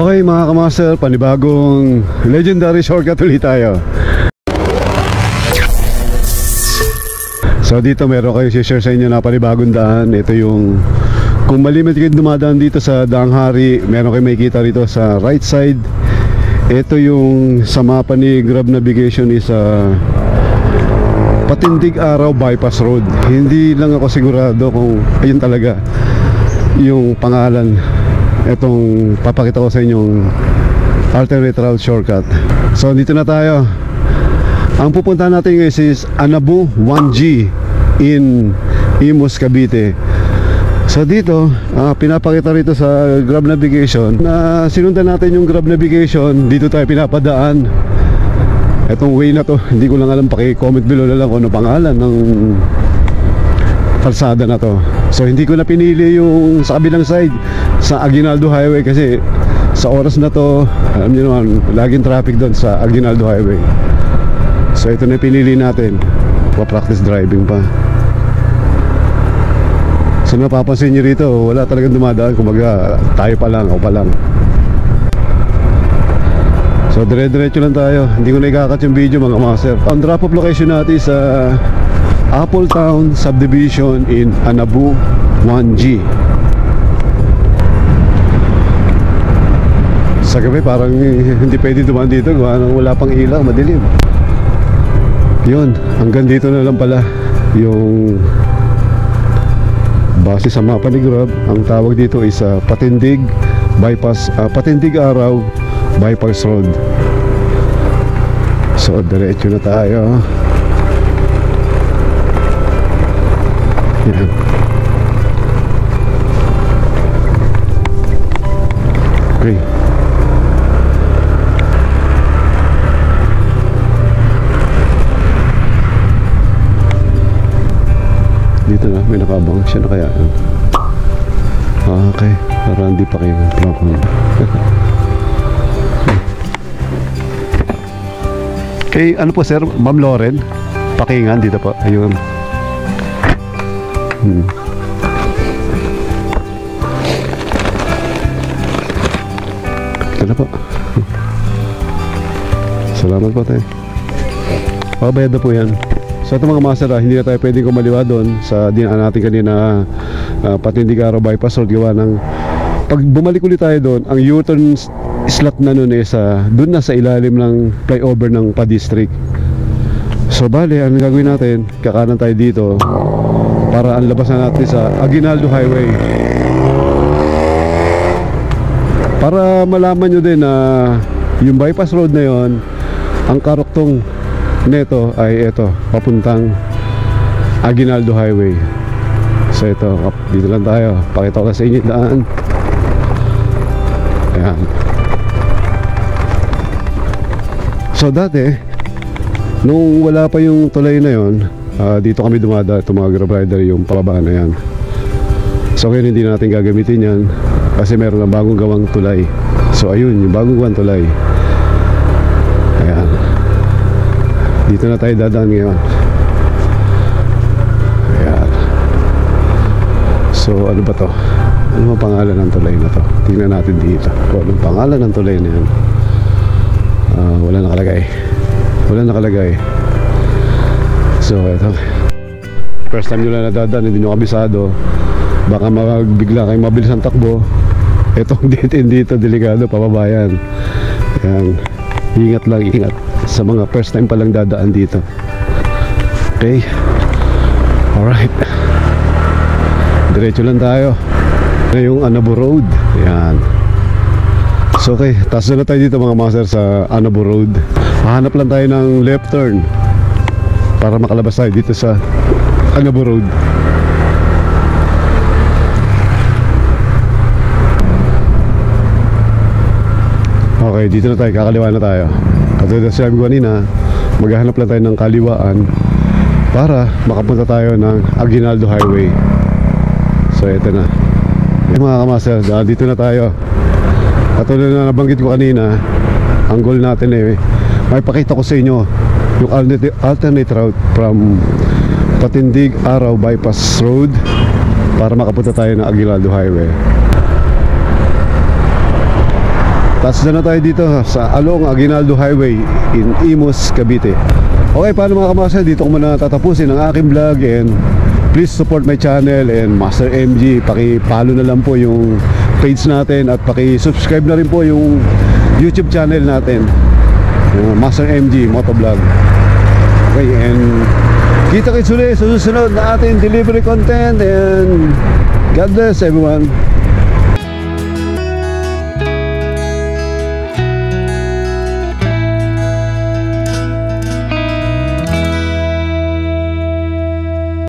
Okay mga kamaster, panibagong legendary shortcut ulit tayo. So dito meron kayo share sa inyo na panibagong daan. Ito yung, kung malimit kayo dumadaan dito sa Daang Hari, meron kayo makikita rito sa right side. Ito yung sa mapa ni Grab Navigation is Patindig Araw Bypass Road. Hindi lang ako sigurado kung ayun talaga yung pangalan. Itong papakita ko sa inyong alternate route shortcut. So dito na tayo. Ang pupuntahan natin guys is Anabu 1G in Imus, Cavite. So dito pinapakita rito sa Grab Navigation na sinundan natin yung Grab Navigation. Dito tayo pinapadaan. Itong way na to, hindi ko lang alam, paki-comment below na lang kung ano pangalan ng kalsada na to. So hindi ko na pinili yung sa kabilang side, sa Aguinaldo Highway, kasi sa oras na to, alam niyo naman, laging traffic doon sa Aguinaldo Highway. So ito na pinili natin. Pa-practice driving pa. So napapansin niyo rito, wala talagang dumadaan. Kumbaga tayo pa lang, ako pa lang. So dire-diretso lang tayo. Hindi ko na ikakat yung video mga master. Ang drop off location natin sa Apple Town Subdivision in Anabu 1G. Sa gabi parang hindi pwede dumaan dito, wala pang ilaw, madilim. Yun, hanggang dito na lang pala yung base sa mapa ni Grab. Ang tawag dito is Patindig Bypass, Patindig Araw Bypass Road. So diretso na tayo. Yan. Okay. Dito na, may nakabang siya na kaya. Okay, para hindi pa kayo problem. Okay, ano po sir? Ma'am Lauren, pakingan dito po. Ayun. Ito na po. Salamat po tayo. Bayad na po yan. So ito mga master, hindi na tayo pwedeng kumaliwa doon sa dinaan natin kanina, Patindig Araw Bypass Road. Gawa ng pag bumalik ulit tayo doon, ang U-turn slot na nun is doon na sa ilalim ng flyover ng Pa-District. So bali, ang gagawin natin, kakanan tayo dito para ang labas na natin sa Aguinaldo Highway. Para malaman nyo din na yung bypass road na yon, ang karuktong neto ay ito, papuntang Aguinaldo Highway. So ito, dito lang tayo. Pakita ko sa inyo daan. Ayan. So dati, nung wala pa yung tulay na yon, dito kami dumada, itong mga Grab rider, yung pababa na yan. So ngayon hindi natin gagamitin yan kasi meron ng bagong gawang tulay. So ayun, yung bagong gawang tulay. Ayan. Dito na tayo dadaan ngayon. Ayan. So ano ba to? Ano ang pangalan ng tulay na to? Tingnan natin dito kung anong pangalan ng tulay na yan. Wala nakalagay. Wala nakalagay. So ito, first time nyo na nadadaan, hindi nyo kabisado, baka bigla kayong mabilis ang takbo. Itong dead-end dito, delikado, pababayan. Ayan. Ingat lang, ingat sa mga first time palang dadaan dito. Okay. Alright, diretso lang tayo na yung Anabu Road. Ayan. So okay, taas na tayo dito mga master sa Anabu Road. Hahanap lang tayo ng left turn para makalabas tayo dito sa Anabu Road. Okay, dito na tayo, kakaliwa na tayo. Katulad na sabi ko kanina, maghahanap lang tayo ng kaliwaan para makapunta tayo ng Aguinaldo Highway. So ito na. Mga kamaster, dito na tayo. Katulad na nabanggit ko kanina, ang goal natin may pakita ko sa inyo yung alternate route from Patindig Araw Bypass Road para makapunta tayo ng Aguinaldo Highway. Tapos na tayo dito sa along Aguinaldo Highway in Imus, Cavite. Okay, paano mga kamaster, dito ko muna tatapusin ang aking vlog, and please support my channel and Master MG. Paki-follow na lang po yung page natin at paki-subscribe na rin po yung YouTube channel natin, Master MG Motovlog. Okay, and kita kits ulit sa susunod na ating delivery content, and God bless everyone.